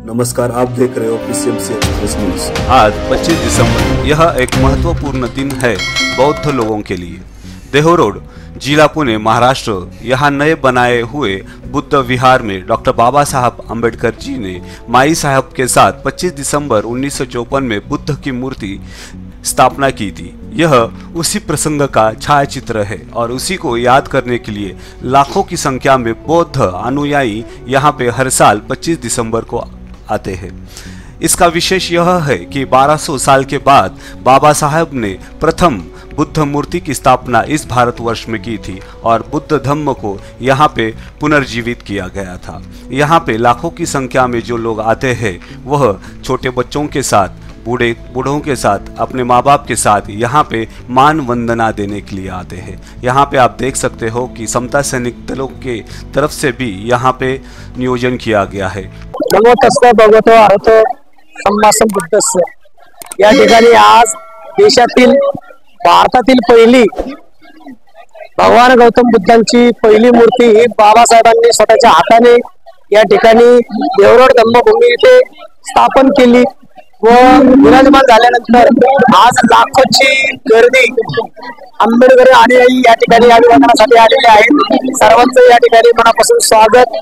नमस्कार, आप देख रहे हो PCMC एक्सप्रेस न्यूज। आज 25 दिसंबर यह एक महत्वपूर्ण दिन है बौद्ध लोगों के लिए। देहरोड जिला पुणे महाराष्ट्र यहाँ नए बनाए हुए बुद्ध विहार में डॉक्टर बाबा साहब अम्बेडकर जी ने माई साहब के साथ 25 दिसंबर 1954 में बुद्ध की मूर्ति स्थापना की थी। यह उसी प्रसंग का छायाचित्र है और उसी को याद करने के लिए लाखों की संख्या में बौद्ध अनुयायी यहाँ पे हर साल 25 दिसंबर को आते हैं। इसका विशेष यह है कि 1200 साल के बाद बाबा साहब ने प्रथम बुद्ध मूर्ति की स्थापना इस भारतवर्ष में की थी और बुद्ध धम्म को यहाँ पे पुनर्जीवित किया गया था। यहाँ पे लाखों की संख्या में जो लोग आते हैं वह छोटे बच्चों के साथ, बूढ़ों के साथ, अपने माँ बाप के साथ यहाँ पे मान वंदना देने के लिए आते हैं। यहाँ पे आप देख सकते हो कि समता सैनिक दलों के तरफ से भी यहाँ पे नियोजन किया गया है। नमो तस्मै भगवतो अरहतो सम्मा संबुद्धस्य। या ठिकाणी आज देशातील भारतातील पहिली भगवान गौतम बुद्धांची पहिली मूर्ती ही बाबासाहेबांनी स्वतःच्या हाताने या ठिकाणी देवरोड धम्मभूमी इथे स्थापन केली व विराजमान झाल्यानंतर आज लाखोची गर्दी आंबेडकर अनुयायी या ठिकाणी अभिवादनासाठी आलेले आहेत। सर्वांचं या ठिकाणी मनापासून स्वागत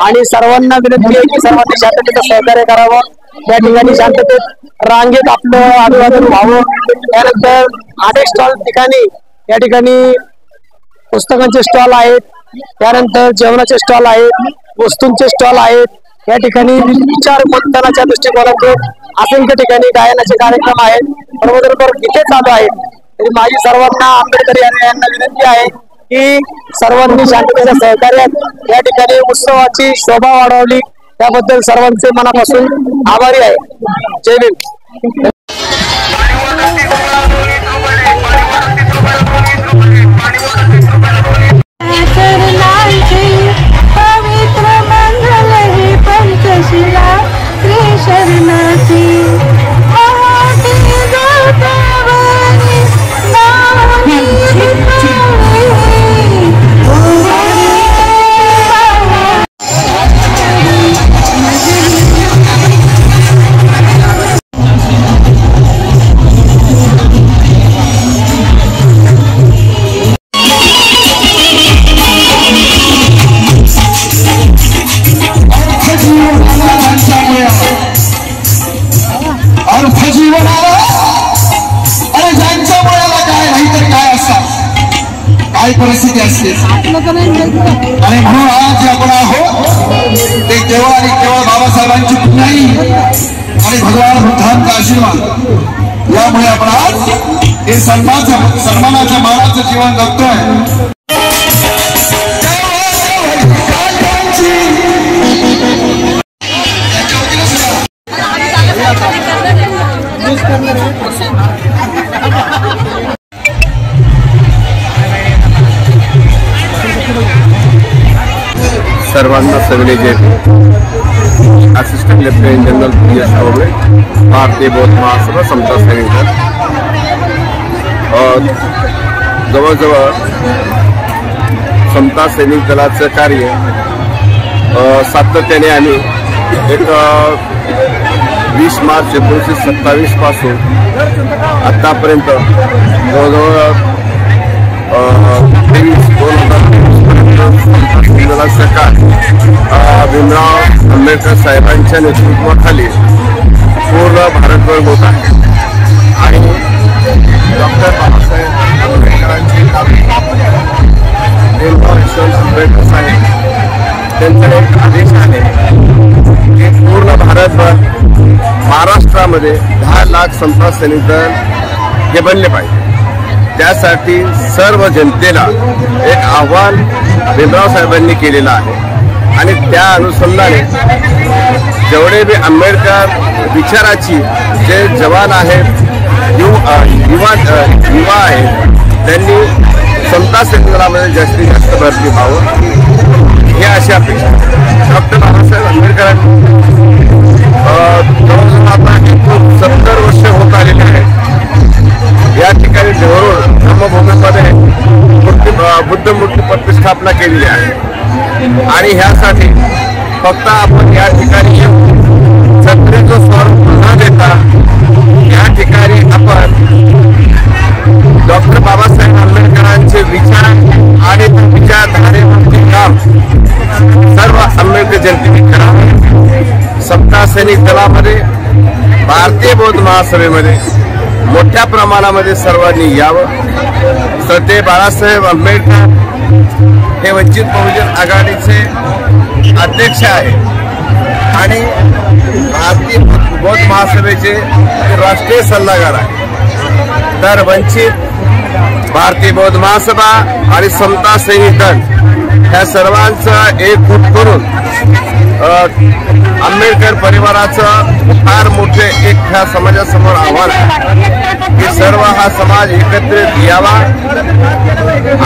आणि सर्वांना विनंती आहे की सर्वांनी शांततेचं सहकार्य करावं। या ठिकाणी शांततेत रांगेत आपलं अभिवादन व्हावं। त्यानंतर अनेक स्टॉल ठिकाणी या ठिकाणी पुस्तकांचे स्टॉल आहेत, त्यानंतर जेवणाचे स्टॉल आहेत, वस्तूंचे स्टॉल आहेत। या ठिकाणी विचार मंथनाच्या दृष्टिकोनातून असंख्य ठिकाणी गायनाचे कार्यक्रम आहेत, सर्वत्र इथे चालू आहेत। तरी माझी सर्वांना आंबेडकर यांना विनंती आहे की सर्वांनी शांततेच्या सहकार्यात या ठिकाणी उत्सवाची शोभा वाढवली, त्याबद्दल सर्वांचे मनापासून आभारी आहे। जय भीम। परिस्थिती असते आणि म्हणून आज आपण आहोत ते केवळ आणि केवळ बाबासाहेबांची पुण्याई आणि भगवान बुद्धांचा आशीर्वाद, यामुळे आपण आज हे सन्मानाच्या मानाचं जीवन जगतोय। सर्वांना सगळे जे असिस्टंट लेफ्टनंट जनरल PS सावळे, भारतीय बौद्ध महासभा समता सैनिक दल, जवळजवळ समता सैनिक दलाचं कार्य सातत्याने आम्ही एक 20 मार्च 1927 पासून आतापर्यंत जवळजवळ 2023 काळ भीमराव आंबेडकर साहेबांच्या नेतृत्वाखाली पूर्ण भारतभर होत आहे आणि डॉक्टर बाबासाहेब आंबेडकरांची भीमराव आंबेडकर साहेब त्यांचा एक आदेश आहे की पूर्ण भारतभर महाराष्ट्रामध्ये 10 लाख समता सैनिक दल हे बनले पाहिजे। त्यासाठी सर्व जनतेला एक आव्हान भीमराव साहेबांनी केलेलं आहे आणि त्या अनुषंगाने जेवढे बी आंबेडकर विचाराची जे जवान आहेत, युवा आहेत, त्यांनी समता सैनिक दलामध्ये जास्तीत जास्त भरती व्हावं ही अशी अपेक्षा। डॉक्टर बाबासाहेब आंबेडकरांनी जवळजवळ आता 70 वर्ष होत आलेले आहेत। या ठिकाणी देवरोड धम्मभूमीमध्ये बुद्ध मूर्ती प्रतिष्ठापना केलेली आहे आणि ह्यासाठी फक्त आपण या ठिकाणी सैनिक दलामध्ये भारतीय बौद्ध महासभेमध्ये मोठ्या प्रमाणामध्ये सर्वांनी यावं। श्रद्धेय बाळासाहेब आंबेडकर हे वंचित बहुजन आघाडीचे अध्यक्ष आहे आणि भारतीय बौद्ध महासभेचे राष्ट्रीय सल्लागार आहे। तर वंचित, भारतीय बौद्ध महासभा आणि समता सैनिक दल ह्या सर्वांचं एकजूट करून आंबेडकर परिवाराचं फार मोठे एक ह्या समाजासमोर आव्हान आहे की सर्व हा समाज एकत्रित यावा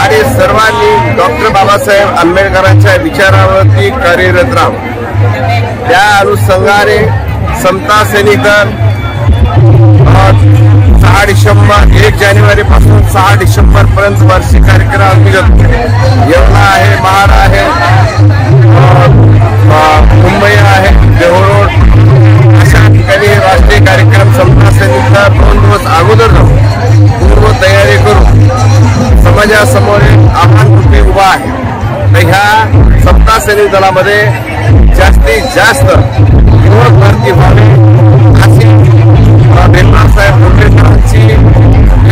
आणि सर्वांनी डॉक्टर बाबासाहेब आंबेडकरांच्या विचारावरती कार्यरत राहावं। त्या अनुषंगाने समता सैनिक दल 6 डिसेंबर 1 जानेवारीपासून 6 डिसेंबर पर्यंत वार्षिक कार्यक्रम आयोजित येवला आहे, महाड आहे, मुंबई आहे, देहरोड अशा ठिकाणी राष्ट्रीय कार्यक्रम समता सैनिक दल 2 दिवस अगोदर जाऊन पूर्व तयारी करून समाजासमोर आव्हान कुठे उभा आहे। तर ह्या समता सैनिक दलामध्ये जास्तीत जास्त युवक भरती व्हावी अशी भीमरावसाहेब आंबेडकरांची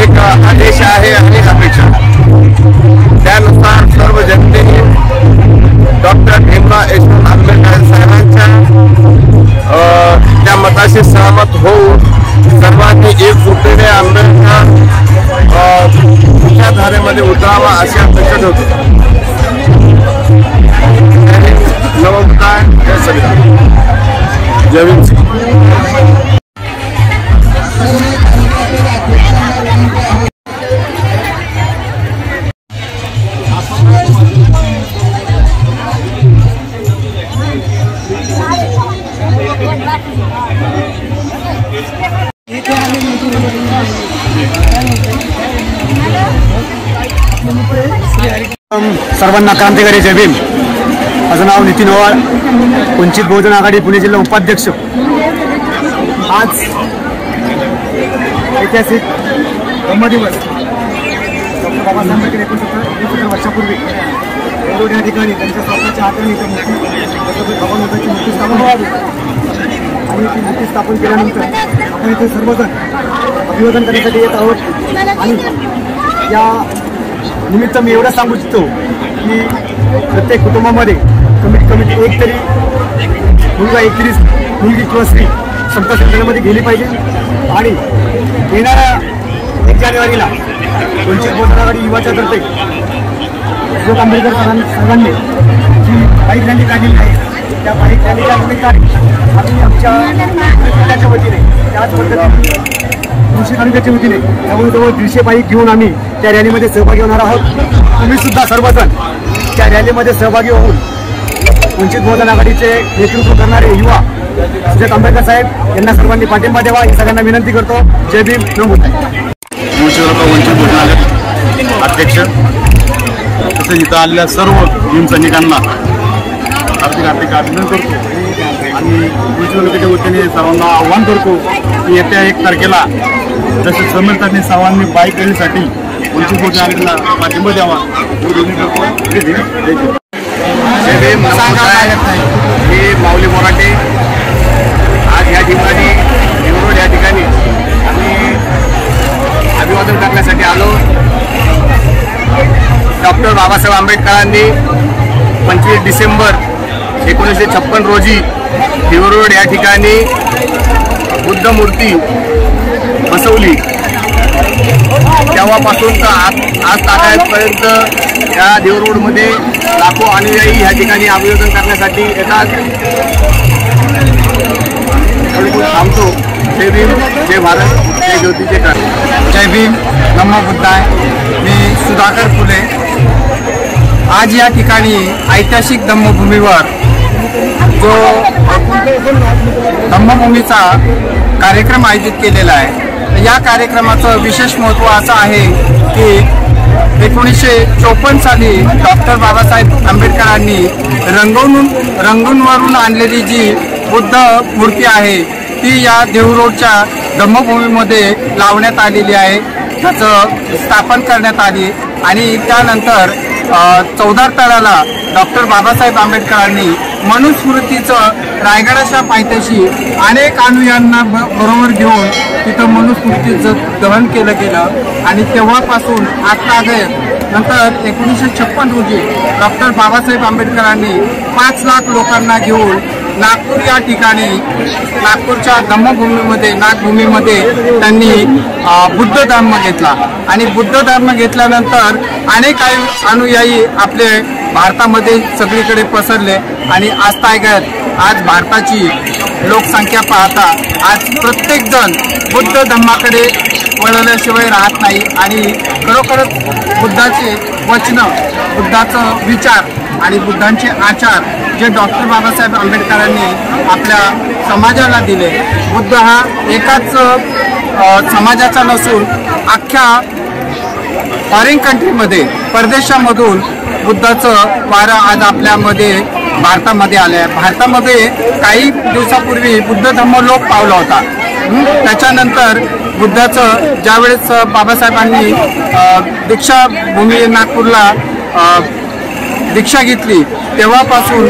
एक आदेश आहे आणि अपेक्षा। त्यानुसार सर्व जनतेने डॉक्टर भीमराव यशवंत आंबेडकर साहेबांच्या त्या मताशी सहमत होऊन सर्वांनी एकजुटीने आंबेडकर विचारधारेमध्ये उतरावा अशी अपेक्षा ठेवतो। नवमुद्दा जय भीम। सर्वांना क्रांतिकारी जय भीम। माझं नाव नितीन ओवाळ, वंचित बहुजन आघाडी पुणे जिल्हा उपाध्यक्ष। आज ऐतिहासिक धम्मदिवस डॉक्टर बाबासाहेब आंबेडकर 69 वर्षापूर्वी देहरोड या ठिकाणी त्यांच्या स्वतःच्या हाताने भगवान बुद्धाची मूर्ती स्थापन व्हावी आणि ती मूर्ती स्थापन केल्यानंतर आपण इथे सर्वजण अभिवादन करण्यासाठी येत आहोत। आणि या निमित्त मी एवढं सांगू इच्छितो की प्रत्येक कुटुंबामध्ये कमीत कमी एक तरी मुलगा, एक तरी मुलगी किंवा स्त्री समता सैनिकांमध्ये गेली पाहिजे। आणि येणाऱ्या 1 जानेवारीला वंचित बहुजन आघाडी युवाच्या तर्फे डॉक्टर आंबेडकर सर्वांनी जी बाईक रॅली काढलेली आहे त्या बाईक रॅलीच्या निमित्ताने आम्ही आमच्या वतीने त्याच पद्धतीने कृषी तालुक्याच्या वतीने जवळजवळ 150 बाईक घेऊन आम्ही त्या रॅलीमध्ये सहभागी होणार आहोत। तुम्ही सुद्धा सर्वजण त्या रॅलीमध्ये सहभागी होऊन वंचित बहुजन आघाडीचे नेतृत्व करणारे युवा सुजात आंबेडकर साहेब यांना सर्वांनी पाठिंबा द्यावा ही सगळ्यांना विनंती करतो। जय भीम। वंचित बहुजन आघाडी अध्यक्ष तसेच इथं आलेल्या सर्व भीम सैनिकांना हार्दिक अभिनंदन करतो आणि वंचित तालुक्याच्या वतीने सर्वांना आव्हान करतो की येत्या 1 तारखेला जसे समर्थांनी सर्वांनी बाईक रॅलीसाठी वंचित बहुजन आघाडीला पाठिंबा द्यावा ही विनंती करतो। जय भीम। मी माऊली मोराटे आज या ठिकाणी देहरोड या ठिकाणी आम्ही अभिवादन करण्यासाठी आलो। डॉक्टर बाबासाहेब आंबेडकरांनी 25 डिसेंबर 1956 रोजी देहरोड या ठिकाणी बुद्ध मूर्ती बसवली। तेव्हापासून तर आज तागायतपर्यंत या देहरोडमध्ये लाखो अनुयायी या ठिकाणी अभिवादन करण्यासाठी येतात। थांबतो। जय भीम, जय भारत, जय ज्योती, जय क्रांती। जय भीम, नमो बुद्धाय। मी सुधाकर फुले आज या ठिकाणी ऐतिहासिक धम्मभूमीवर जो धम्मभूमीचा कार्यक्रम आयोजित केलेला आहे। या कार्यक्रमाचं विशेष महत्त्व असं आहे की 1954 साली डॉक्टर बाबासाहेब आंबेडकरांनी रंगूनवरून आणलेली जी बुद्ध मूर्ती आहे ती या देहरोडच्या धम्मभूमीमध्ये लावण्यात आलेली आहे। त्याचं स्थापन करण्यात आली आणि त्यानंतर 14 तळाला डॉक्टर बाबासाहेब आंबेडकरांनी मनुस्मृतीचं रायगडाच्या पायथ्याशी अनेक अनुयांना बरोबर घेऊन तिथं मनुस्मृतीचं दहन केलं गेलं आणि तेव्हापासून नंतर 1956 रोजी डॉक्टर बाबासाहेब आंबेडकरांनी 5 लाख लोकांना घेऊन नागपूर या ठिकाणी नागपूरच्या धम्मभूमीमध्ये नागभूमीमध्ये त्यांनी बुद्ध धर्म घेतला आणि बुद्ध धर्म घेतल्यानंतर अनेक अनुयायी आपले भारतामध्ये सगळीकडे पसरले आणि आज भारताची लोकसंख्या पाहता आज प्रत्येक जण बुद्ध धर्माकडे वळल्याशिवाय राहत नाही आणि खरोखरच बुद्धाचे वचनं बुद्धाचं विचार आणि बुद्धांचे आचार जे डॉक्टर बाबासाहेब आंबेडकरांनी आपल्या समाजाला दिले. बुद्ध हा एकाच समाजाचा नसून अख्ख्या फॉरेन कंट्रीमध्ये परदेशामधून बुद्धाचं वारं आज आपल्यामध्ये भारतामध्ये आलं आहे. भारतामध्ये काही दिवसापूर्वी बुद्ध धम्म लोप पावला होता. त्याच्यानंतर बुद्धाचं ज्यावेळेस बाबासाहेबांनी दीक्षाभूमी नागपूरला दीक्षा घेतली तेव्हापासून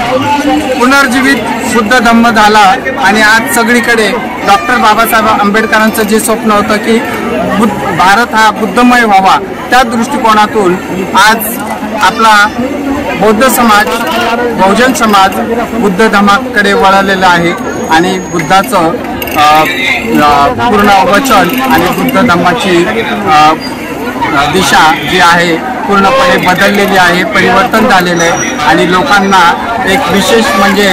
पुनर्जीवित बुद्ध धम्म झाला आणि आज सगळीकडे डॉक्टर बाबासाहेब आंबेडकरांचं जे स्वप्न होतं की भारत हा बुद्धमय व्हावा त्या दृष्टिकोनातून आज आपला बौद्ध समाज बहुजन समाज बुद्ध धर्माकडे वळलेला आहे आणि बुद्धाचं पूर्ण वचन आणि बुद्ध धर्माची दिशा जी आहे पूर्णपणे बदललेली आहे, परिवर्तन झालेलं आहे आणि लोकांना एक विशेष म्हणजे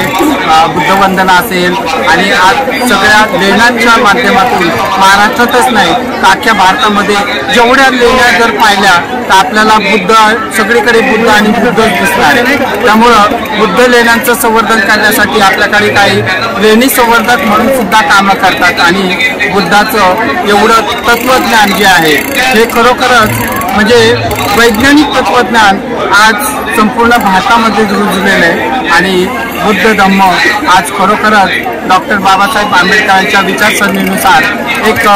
बुद्धवंदना असेल आणि आज सगळ्या लेण्यांच्या माध्यमातून महाराष्ट्रातच नाही तर अख्ख्या भारतामध्ये जेवढ्या लेण्या जर पाहिल्या तर आपल्याला बुद्ध सगळीकडे बुद्ध आणि बुद्धच दिसणार. त्यामुळं बुद्ध लेण्यांचं संवर्धन करण्यासाठी आपल्याकडे काही लेणी संवर्धक म्हणून सुद्धा कामं करतात आणि बुद्धाचं एवढं तत्वज्ञान जे आहे हे खरोखरच म्हणजे वैज्ञानिक तत्वज्ञान आज संपूर्ण भारतामध्ये रुजलेलं आहे आणि बुद्ध धम्म आज खरोखरच डॉक्टर बाबासाहेब आंबेडकरांच्या विचारसरणीनुसार एक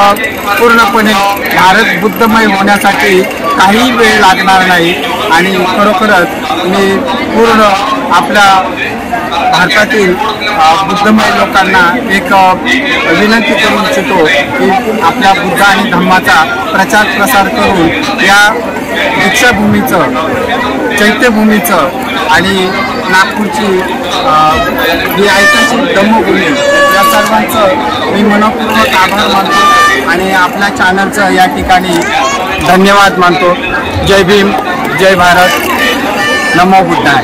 पूर्णपणे भारत बुद्धमय होण्यासाठी काही वेळ लागणार नाही आणि खरोखरच मी पूर्ण आपल्या भारतातील बुद्धमय लोकांना एक विनंती करू इच्छितो की आपल्या बुद्ध आणि धम्माचा प्रचार प्रसार करून या दीक्षाभूमीचं चैत्यभूमीचं आणि नागपूरची ही ऐतिहासिक धम्मभूमी या सर्वांचं मी मनपूर्वक आभार मानतो आणि आपल्या चॅनलचं या ठिकाणी धन्यवाद मानतो. जय भीम, जय भारत, नमो बुद्धाय.